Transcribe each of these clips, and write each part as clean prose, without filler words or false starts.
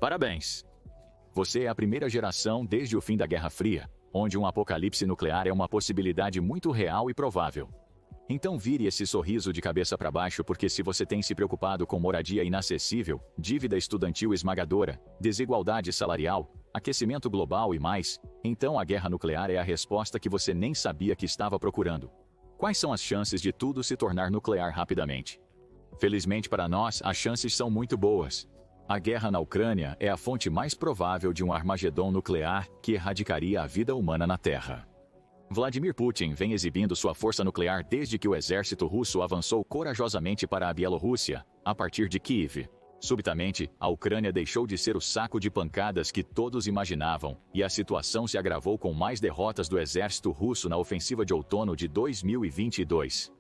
Parabéns! Você é a primeira geração desde o fim da Guerra Fria, onde um apocalipse nuclear é uma possibilidade muito real e provável. Então vire esse sorriso de cabeça para baixo, porque se você tem se preocupado com moradia inacessível, dívida estudantil esmagadora, desigualdade salarial, aquecimento global e mais, então a guerra nuclear é a resposta que você nem sabia que estava procurando. Quais são as chances de tudo se tornar nuclear rapidamente? Felizmente para nós, as chances são muito boas. A guerra na Ucrânia é a fonte mais provável de um Armagedon nuclear que erradicaria a vida humana na Terra. Vladimir Putin vem exibindo sua força nuclear desde que o exército russo avançou corajosamente para a Bielorrússia, a partir de Kiev. Subitamente, a Ucrânia deixou de ser o saco de pancadas que todos imaginavam, e a situação se agravou com mais derrotas do exército russo na ofensiva de outono de 2022.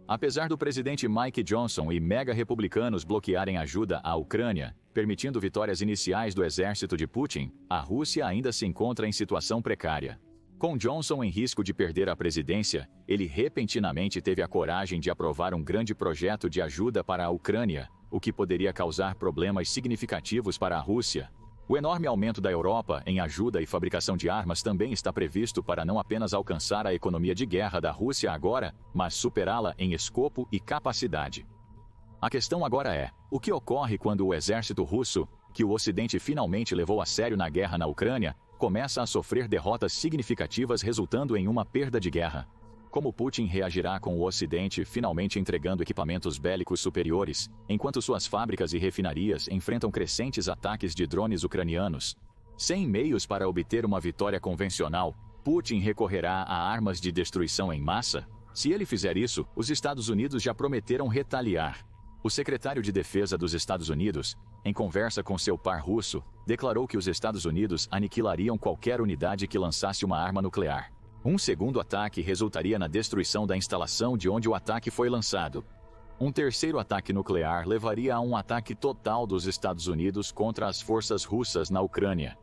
Apesar do presidente Mike Johnson e mega-republicanos bloquearem ajuda à Ucrânia, permitindo vitórias iniciais do exército de Putin, a Rússia ainda se encontra em situação precária. Com Johnson em risco de perder a presidência, ele repentinamente teve a coragem de aprovar um grande projeto de ajuda para a Ucrânia, o que poderia causar problemas significativos para a Rússia. O enorme aumento da Europa em ajuda e fabricação de armas também está previsto para não apenas alcançar a economia de guerra da Rússia agora, mas superá-la em escopo e capacidade. A questão agora é, o que ocorre quando o exército russo, que o Ocidente finalmente levou a sério na guerra na Ucrânia, começa a sofrer derrotas significativas resultando em uma perda de guerra? Como Putin reagirá com o Ocidente finalmente entregando equipamentos bélicos superiores, enquanto suas fábricas e refinarias enfrentam crescentes ataques de drones ucranianos? Sem meios para obter uma vitória convencional, Putin recorrerá a armas de destruição em massa? Se ele fizer isso, os Estados Unidos já prometeram retaliar. O secretário de Defesa dos Estados Unidos, em conversa com seu par russo, declarou que os Estados Unidos aniquilariam qualquer unidade que lançasse uma arma nuclear. Um segundo ataque resultaria na destruição da instalação de onde o ataque foi lançado. Um terceiro ataque nuclear levaria a um ataque total dos Estados Unidos contra as forças russas na Ucrânia.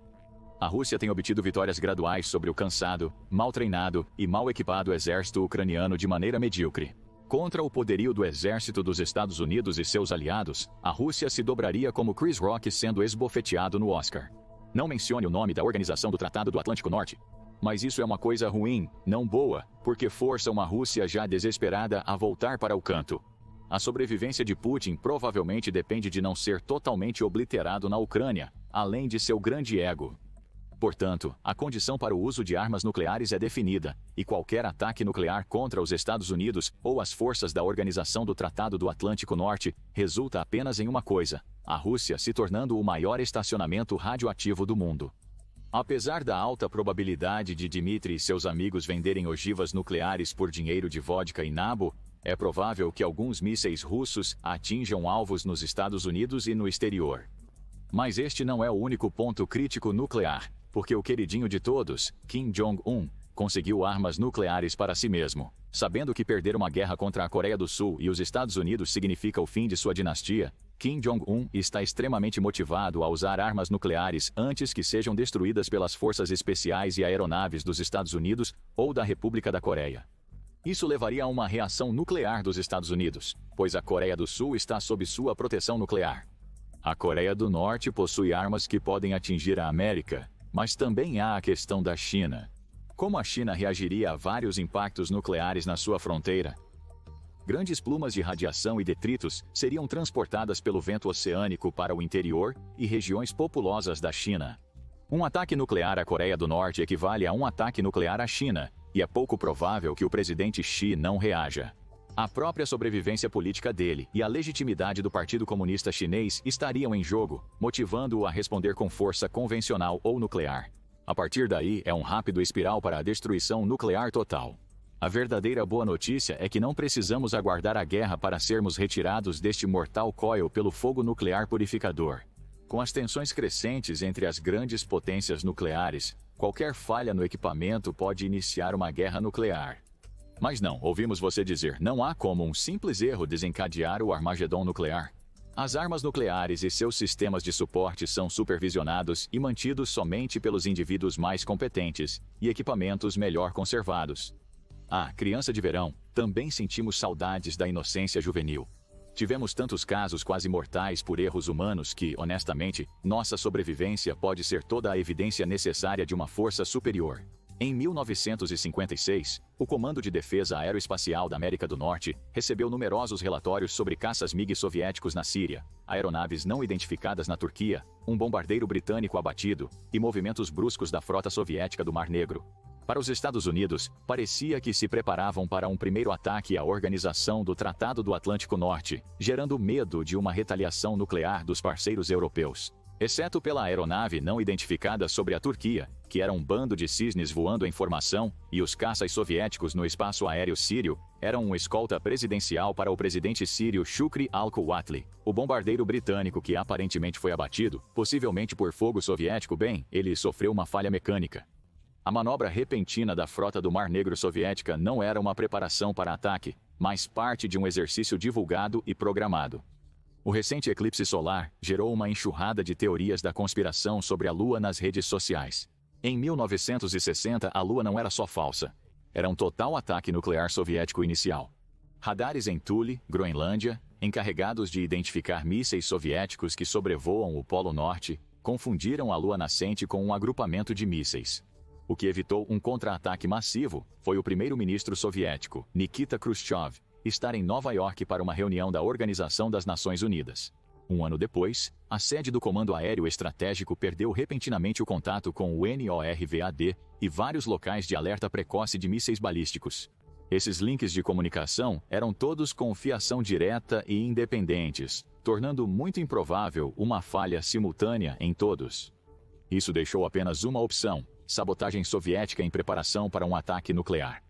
A Rússia tem obtido vitórias graduais sobre o cansado, mal treinado e mal equipado exército ucraniano de maneira medíocre. Contra o poderio do exército dos Estados Unidos e seus aliados, a Rússia se dobraria como Chris Rock sendo esbofeteado no Oscar. Não mencione o nome da Organização do Tratado do Atlântico Norte. Mas isso é uma coisa ruim, não boa, porque força uma Rússia já desesperada a voltar para o canto. A sobrevivência de Putin provavelmente depende de não ser totalmente obliterado na Ucrânia, além de seu grande ego. Portanto, a condição para o uso de armas nucleares é definida, e qualquer ataque nuclear contra os Estados Unidos ou as forças da Organização do Tratado do Atlântico Norte resulta apenas em uma coisa: a Rússia se tornando o maior estacionamento radioativo do mundo. Apesar da alta probabilidade de Dmitry e seus amigos venderem ogivas nucleares por dinheiro de vodka e nabo, é provável que alguns mísseis russos atinjam alvos nos Estados Unidos e no exterior. Mas este não é o único ponto crítico nuclear, porque o queridinho de todos, Kim Jong-un, conseguiu armas nucleares para si mesmo. Sabendo que perder uma guerra contra a Coreia do Sul e os Estados Unidos significa o fim de sua dinastia, Kim Jong-un está extremamente motivado a usar armas nucleares antes que sejam destruídas pelas forças especiais e aeronaves dos Estados Unidos ou da República da Coreia. Isso levaria a uma reação nuclear dos Estados Unidos, pois a Coreia do Sul está sob sua proteção nuclear. A Coreia do Norte possui armas que podem atingir a América, mas também há a questão da China. Como a China reagiria a vários impactos nucleares na sua fronteira? Grandes plumas de radiação e detritos seriam transportadas pelo vento oceânico para o interior e regiões populosas da China. Um ataque nuclear à Coreia do Norte equivale a um ataque nuclear à China, e é pouco provável que o presidente Xi não reaja. A própria sobrevivência política dele e a legitimidade do Partido Comunista Chinês estariam em jogo, motivando-o a responder com força convencional ou nuclear. A partir daí, é um rápido espiral para a destruição nuclear total. A verdadeira boa notícia é que não precisamos aguardar a guerra para sermos retirados deste mortal coil pelo fogo nuclear purificador. Com as tensões crescentes entre as grandes potências nucleares, qualquer falha no equipamento pode iniciar uma guerra nuclear. Mas não, ouvimos você dizer, não há como um simples erro desencadear o Armagedon nuclear. As armas nucleares e seus sistemas de suporte são supervisionados e mantidos somente pelos indivíduos mais competentes e equipamentos melhor conservados. Ah, criança de verão, também sentimos saudades da inocência juvenil. Tivemos tantos casos quase mortais por erros humanos que, honestamente, nossa sobrevivência pode ser toda a evidência necessária de uma força superior. Em 1956, o Comando de Defesa Aeroespacial da América do Norte recebeu numerosos relatórios sobre caças MiG soviéticos na Síria, aeronaves não identificadas na Turquia, um bombardeiro britânico abatido e movimentos bruscos da frota soviética do Mar Negro. Para os Estados Unidos, parecia que se preparavam para um primeiro ataque à organização do Tratado do Atlântico Norte, gerando medo de uma retaliação nuclear dos parceiros europeus. Exceto pela aeronave não identificada sobre a Turquia, que era um bando de cisnes voando em formação, e os caças soviéticos no espaço aéreo sírio, eram uma escolta presidencial para o presidente sírio Shukri al-Quwatli. O bombardeiro britânico que aparentemente foi abatido, possivelmente por fogo soviético, ele sofreu uma falha mecânica. A manobra repentina da frota do Mar Negro soviética não era uma preparação para ataque, mas parte de um exercício divulgado e programado. O recente eclipse solar gerou uma enxurrada de teorias da conspiração sobre a Lua nas redes sociais. Em 1960, a Lua não era só falsa. Era um total ataque nuclear soviético inicial. Radares em Thule, Groenlândia, encarregados de identificar mísseis soviéticos que sobrevoam o Polo Norte, confundiram a Lua nascente com um agrupamento de mísseis. O que evitou um contra-ataque massivo foi o primeiro-ministro soviético, Nikita Khrushchev, estar em Nova York para uma reunião da Organização das Nações Unidas. Um ano depois, a sede do Comando Aéreo Estratégico perdeu repentinamente o contato com o NORVAD e vários locais de alerta precoce de mísseis balísticos. Esses links de comunicação eram todos com fiação direta e independentes, tornando muito improvável uma falha simultânea em todos. Isso deixou apenas uma opção: sabotagem soviética em preparação para um ataque nuclear.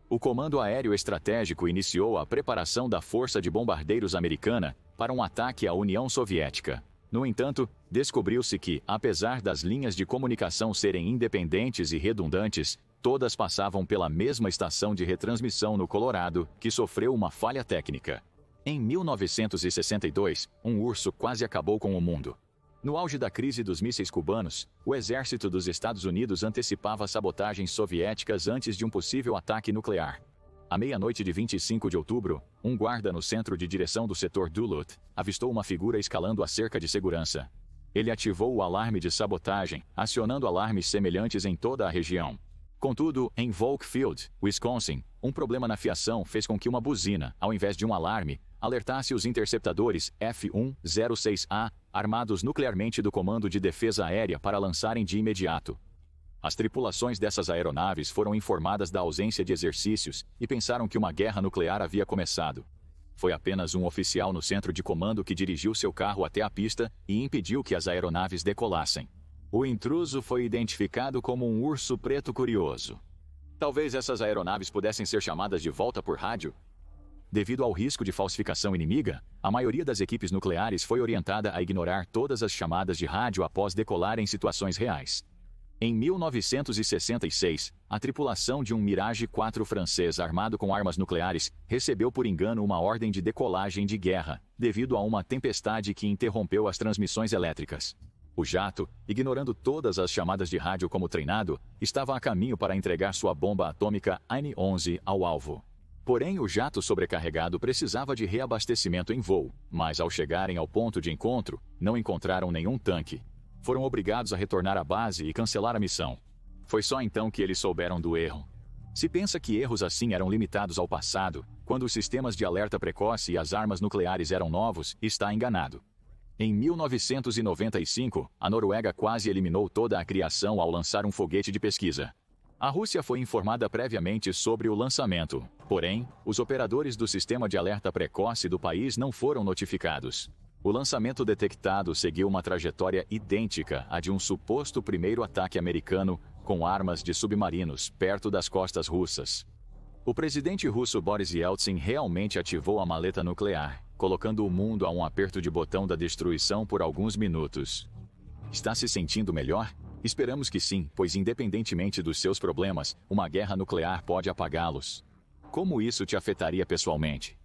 O Comando Aéreo Estratégico iniciou a preparação da Força de Bombardeiros Americana para um ataque à União Soviética. No entanto, descobriu-se que, apesar das linhas de comunicação serem independentes e redundantes, todas passavam pela mesma estação de retransmissão no Colorado, que sofreu uma falha técnica. Em 1962, um urso quase acabou com o mundo. No auge da crise dos mísseis cubanos, o exército dos Estados Unidos antecipava sabotagens soviéticas antes de um possível ataque nuclear. À meia-noite de 25 de outubro, um guarda no centro de direção do setor Duluth avistou uma figura escalando a cerca de segurança. Ele ativou o alarme de sabotagem, acionando alarmes semelhantes em toda a região. Contudo, em Volk Field, Wisconsin, um problema na fiação fez com que uma buzina, ao invés de um alarme, alertasse os interceptadores F-106A, armados nuclearmente do Comando de Defesa Aérea para lançarem de imediato. As tripulações dessas aeronaves foram informadas da ausência de exercícios e pensaram que uma guerra nuclear havia começado. Foi apenas um oficial no centro de comando que dirigiu seu carro até a pista e impediu que as aeronaves decolassem. O intruso foi identificado como um urso preto curioso. Talvez essas aeronaves pudessem ser chamadas de volta por rádio? Devido ao risco de falsificação inimiga, a maioria das equipes nucleares foi orientada a ignorar todas as chamadas de rádio após decolar em situações reais. Em 1966, a tripulação de um Mirage 4 francês armado com armas nucleares recebeu por engano uma ordem de decolagem de guerra, devido a uma tempestade que interrompeu as transmissões elétricas. O jato, ignorando todas as chamadas de rádio como treinado, estava a caminho para entregar sua bomba atômica N-11 ao alvo. Porém, o jato sobrecarregado precisava de reabastecimento em voo, mas ao chegarem ao ponto de encontro, não encontraram nenhum tanque. Foram obrigados a retornar à base e cancelar a missão. Foi só então que eles souberam do erro. Se pensa que erros assim eram limitados ao passado, quando os sistemas de alerta precoce e as armas nucleares eram novos, está enganado. Em 1995, a Noruega quase eliminou toda a criação ao lançar um foguete de pesquisa. A Rússia foi informada previamente sobre o lançamento, porém, os operadores do sistema de alerta precoce do país não foram notificados. O lançamento detectado seguiu uma trajetória idêntica à de um suposto primeiro ataque americano com armas de submarinos perto das costas russas. O presidente russo Boris Yeltsin realmente ativou a maleta nuclear, colocando o mundo a um aperto de botão da destruição por alguns minutos. Está se sentindo melhor? Esperamos que sim, pois independentemente dos seus problemas, uma guerra nuclear pode apagá-los. Como isso te afetaria pessoalmente?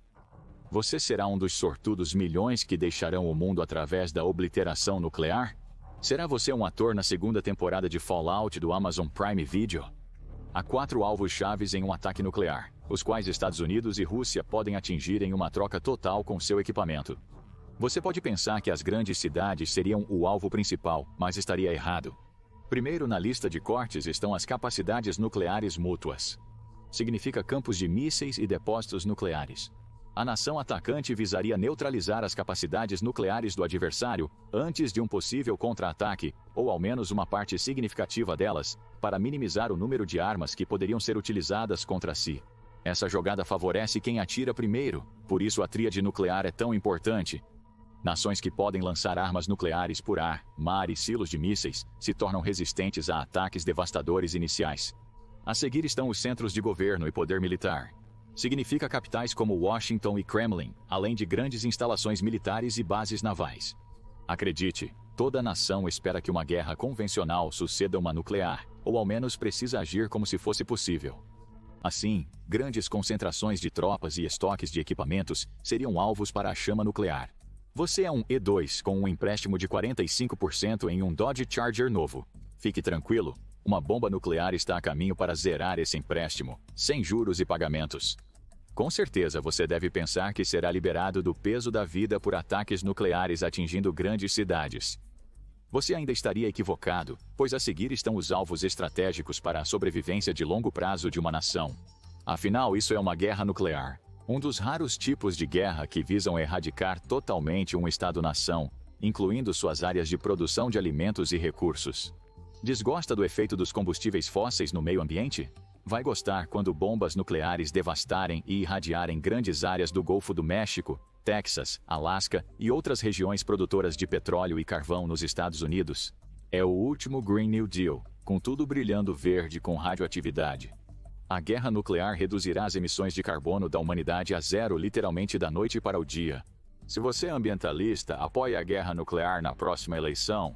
Você será um dos sortudos milhões que deixarão o mundo através da obliteração nuclear? Será você um ator na segunda temporada de Fallout do Amazon Prime Video? Há 4 alvos chaves em um ataque nuclear. os quais Estados Unidos e Rússia podem atingir em uma troca total com seu equipamento. Você pode pensar que as grandes cidades seriam o alvo principal, mas estaria errado. Primeiro na lista de cortes estão as capacidades nucleares mútuas. Significa campos de mísseis e depósitos nucleares. A nação atacante visaria neutralizar as capacidades nucleares do adversário antes de um possível contra-ataque, ou ao menos uma parte significativa delas, para minimizar o número de armas que poderiam ser utilizadas contra si. Essa jogada favorece quem atira primeiro, por isso a tríade nuclear é tão importante. Nações que podem lançar armas nucleares por ar, mar e silos de mísseis se tornam resistentes a ataques devastadores iniciais. A seguir estão os centros de governo e poder militar. Significa capitais como Washington e Kremlin, além de grandes instalações militares e bases navais. Acredite, toda nação espera que uma guerra convencional suceda uma nuclear, ou ao menos precisa agir como se fosse possível. Assim, grandes concentrações de tropas e estoques de equipamentos seriam alvos para a chama nuclear. Você é um E2 com um empréstimo de 45% em um Dodge Charger novo. Fique tranquilo, uma bomba nuclear está a caminho para zerar esse empréstimo, sem juros e pagamentos. Com certeza você deve pensar que será liberado do peso da vida por ataques nucleares atingindo grandes cidades. Você ainda estaria equivocado, pois a seguir estão os alvos estratégicos para a sobrevivência de longo prazo de uma nação. Afinal, isso é uma guerra nuclear. Um dos raros tipos de guerra que visam erradicar totalmente um Estado-nação, incluindo suas áreas de produção de alimentos e recursos. Desgosta do efeito dos combustíveis fósseis no meio ambiente? Vai gostar quando bombas nucleares devastarem e irradiarem grandes áreas do Golfo do México, Texas, Alasca e outras regiões produtoras de petróleo e carvão nos Estados Unidos. É o último Green New Deal, com tudo brilhando verde com radioatividade. A guerra nuclear reduzirá as emissões de carbono da humanidade a zero literalmente da noite para o dia. Se você é ambientalista, apoie a guerra nuclear na próxima eleição.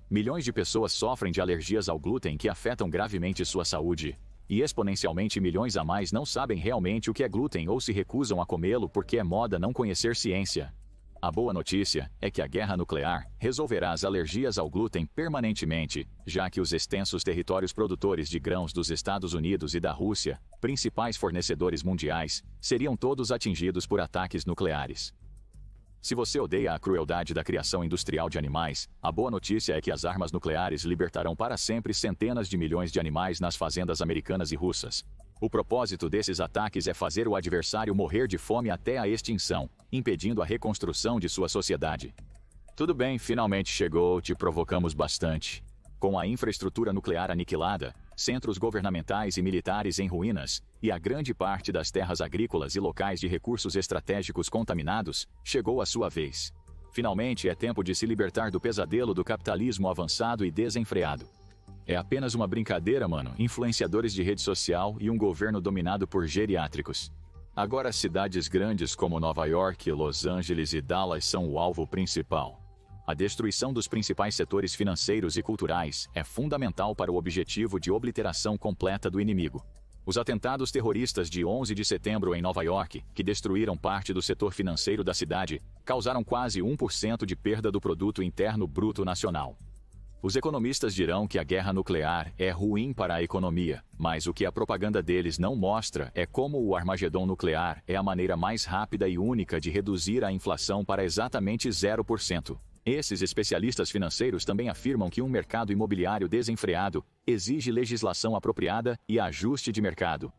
Milhões de pessoas sofrem de alergias ao glúten que afetam gravemente sua saúde. E exponencialmente milhões a mais não sabem realmente o que é glúten ou se recusam a comê-lo porque é moda não conhecer ciência. A boa notícia é que a guerra nuclear resolverá as alergias ao glúten permanentemente, já que os extensos territórios produtores de grãos dos Estados Unidos e da Rússia, principais fornecedores mundiais, seriam todos atingidos por ataques nucleares. Se você odeia a crueldade da criação industrial de animais, a boa notícia é que as armas nucleares libertarão para sempre centenas de milhões de animais nas fazendas americanas e russas. O propósito desses ataques é fazer o adversário morrer de fome até a extinção, impedindo a reconstrução de sua sociedade. Tudo bem, finalmente chegou, te provocamos bastante. Com a infraestrutura nuclear aniquilada, centros governamentais e militares em ruínas, e a grande parte das terras agrícolas e locais de recursos estratégicos contaminados, chegou a sua vez. Finalmente é tempo de se libertar do pesadelo do capitalismo avançado e desenfreado. É apenas uma brincadeira, mano, influenciadores de rede social e um governo dominado por geriátricos. Agora cidades grandes como Nova York, Los Angeles e Dallas são o alvo principal. A destruição dos principais setores financeiros e culturais é fundamental para o objetivo de obliteração completa do inimigo. Os atentados terroristas de 11 de setembro em Nova York, que destruíram parte do setor financeiro da cidade, causaram quase 1% de perda do produto interno bruto nacional. Os economistas dirão que a guerra nuclear é ruim para a economia, mas o que a propaganda deles não mostra é como o Armagedon nuclear é a maneira mais rápida e única de reduzir a inflação para exatamente 0%. Esses especialistas financeiros também afirmam que um mercado imobiliário desenfreado exige legislação apropriada e ajuste de mercado.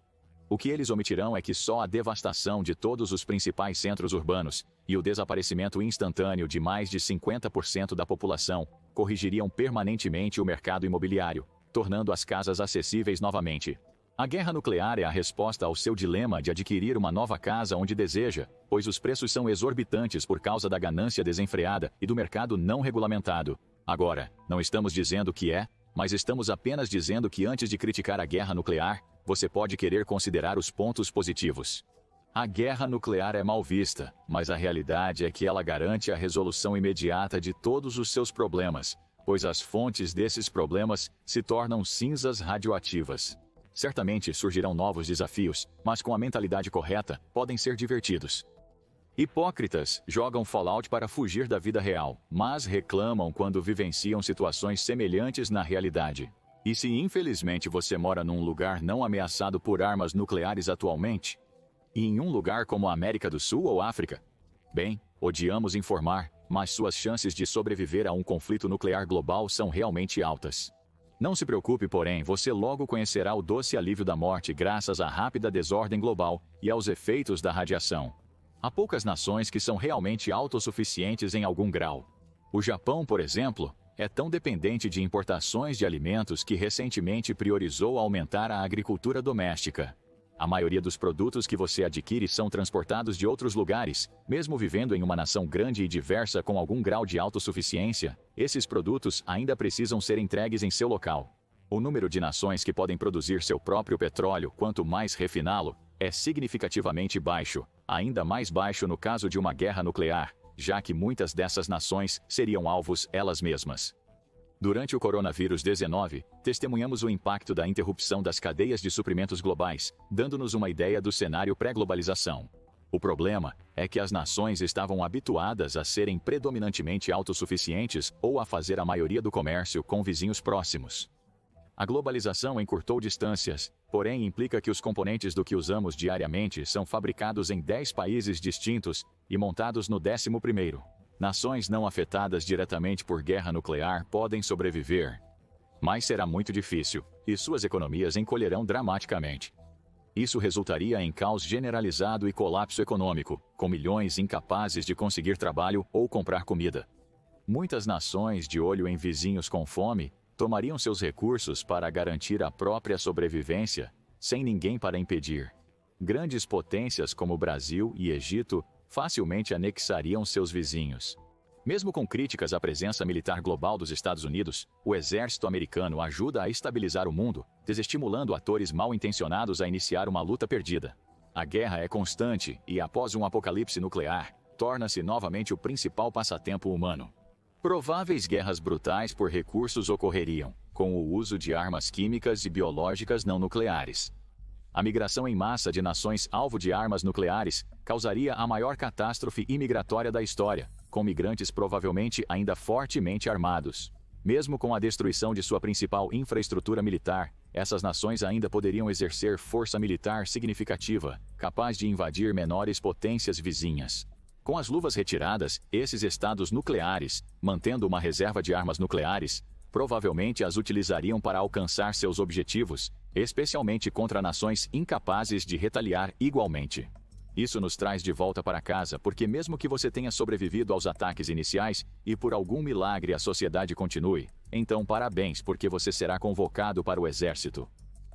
O que eles omitirão é que só a devastação de todos os principais centros urbanos e o desaparecimento instantâneo de mais de 50% da população corrigiriam permanentemente o mercado imobiliário, tornando as casas acessíveis novamente. A guerra nuclear é a resposta ao seu dilema de adquirir uma nova casa onde deseja, pois os preços são exorbitantes por causa da ganância desenfreada e do mercado não regulamentado. Agora, não estamos dizendo que é, mas estamos apenas dizendo que antes de criticar a guerra nuclear, você pode querer considerar os pontos positivos. A guerra nuclear é mal vista, mas a realidade é que ela garante a resolução imediata de todos os seus problemas, pois as fontes desses problemas se tornam cinzas radioativas. Certamente surgirão novos desafios, mas com a mentalidade correta, podem ser divertidos. Hipócritas jogam Fallout para fugir da vida real, mas reclamam quando vivenciam situações semelhantes na realidade. E se infelizmente você mora num lugar não ameaçado por armas nucleares atualmente? E em um lugar como a América do Sul ou África? Bem, odiamos informar, mas suas chances de sobreviver a um conflito nuclear global são realmente altas. Não se preocupe, porém, você logo conhecerá o doce alívio da morte graças à rápida desordem global e aos efeitos da radiação. Há poucas nações que são realmente autossuficientes em algum grau. O Japão, por exemplo, é tão dependente de importações de alimentos que recentemente priorizou aumentar a agricultura doméstica. A maioria dos produtos que você adquire são transportados de outros lugares. Mesmo vivendo em uma nação grande e diversa com algum grau de autossuficiência, esses produtos ainda precisam ser entregues em seu local. O número de nações que podem produzir seu próprio petróleo, quanto mais refiná-lo, é significativamente baixo, ainda mais baixo no caso de uma guerra nuclear, já que muitas dessas nações seriam alvos elas mesmas. Durante o coronavírus 19, testemunhamos o impacto da interrupção das cadeias de suprimentos globais, dando-nos uma ideia do cenário pré-globalização. O problema é que as nações estavam habituadas a serem predominantemente autossuficientes ou a fazer a maioria do comércio com vizinhos próximos. A globalização encurtou distâncias, porém implica que os componentes do que usamos diariamente são fabricados em 10 países distintos e montados no 11º. Nações não afetadas diretamente por guerra nuclear podem sobreviver. Mas será muito difícil, e suas economias encolherão dramaticamente. Isso resultaria em caos generalizado e colapso econômico, com milhões incapazes de conseguir trabalho ou comprar comida. Muitas nações de olho em vizinhos com fome tomariam seus recursos para garantir a própria sobrevivência, sem ninguém para impedir. Grandes potências como Brasil e Egito facilmente anexariam seus vizinhos. Mesmo com críticas à presença militar global dos Estados Unidos, o exército americano ajuda a estabilizar o mundo, desestimulando atores mal-intencionados a iniciar uma luta perdida. A guerra é constante e, após um apocalipse nuclear, torna-se novamente o principal passatempo humano. Prováveis guerras brutais por recursos ocorreriam, com o uso de armas químicas e biológicas não nucleares. A migração em massa de nações alvo de armas nucleares causaria a maior catástrofe imigratória da história, com migrantes provavelmente ainda fortemente armados. Mesmo com a destruição de sua principal infraestrutura militar, essas nações ainda poderiam exercer força militar significativa, capaz de invadir menores potências vizinhas. Com as luvas retiradas, esses estados nucleares, mantendo uma reserva de armas nucleares, provavelmente as utilizariam para alcançar seus objetivos, especialmente contra nações incapazes de retaliar igualmente. Isso nos traz de volta para casa porque mesmo que você tenha sobrevivido aos ataques iniciais e por algum milagre a sociedade continue, então parabéns porque você será convocado para o exército.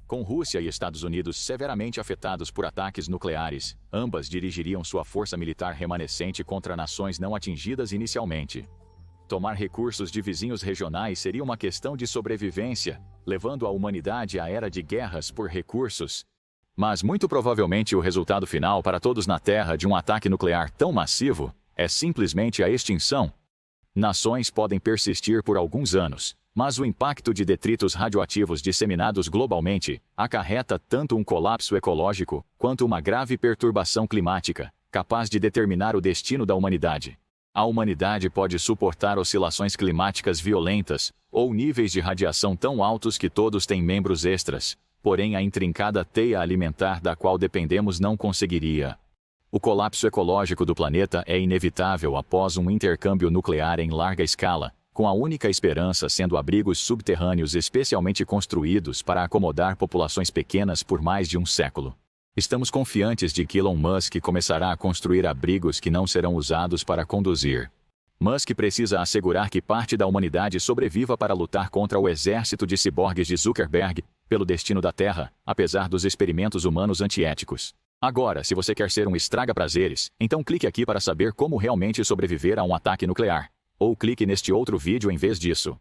Com Rússia e Estados Unidos severamente afetados por ataques nucleares, ambas dirigiriam sua força militar remanescente contra nações não atingidas inicialmente. Tomar recursos de vizinhos regionais seria uma questão de sobrevivência, levando a humanidade à era de guerras por recursos. Mas muito provavelmente o resultado final para todos na Terra de um ataque nuclear tão massivo é simplesmente a extinção. Nações podem persistir por alguns anos, mas o impacto de detritos radioativos disseminados globalmente acarreta tanto um colapso ecológico quanto uma grave perturbação climática, capaz de determinar o destino da humanidade. A humanidade pode suportar oscilações climáticas violentas ou níveis de radiação tão altos que todos têm membros extras, porém a intrincada teia alimentar da qual dependemos não conseguiria. O colapso ecológico do planeta é inevitável após um intercâmbio nuclear em larga escala, com a única esperança sendo abrigos subterrâneos especialmente construídos para acomodar populações pequenas por mais de um século. Estamos confiantes de que Elon Musk começará a construir abrigos que não serão usados para conduzir. Musk precisa assegurar que parte da humanidade sobreviva para lutar contra o exército de ciborgues de Zuckerberg, pelo destino da Terra, apesar dos experimentos humanos antiéticos. Agora, se você quer ser um estraga-prazeres, então clique aqui para saber como realmente sobreviver a um ataque nuclear. Ou clique neste outro vídeo em vez disso.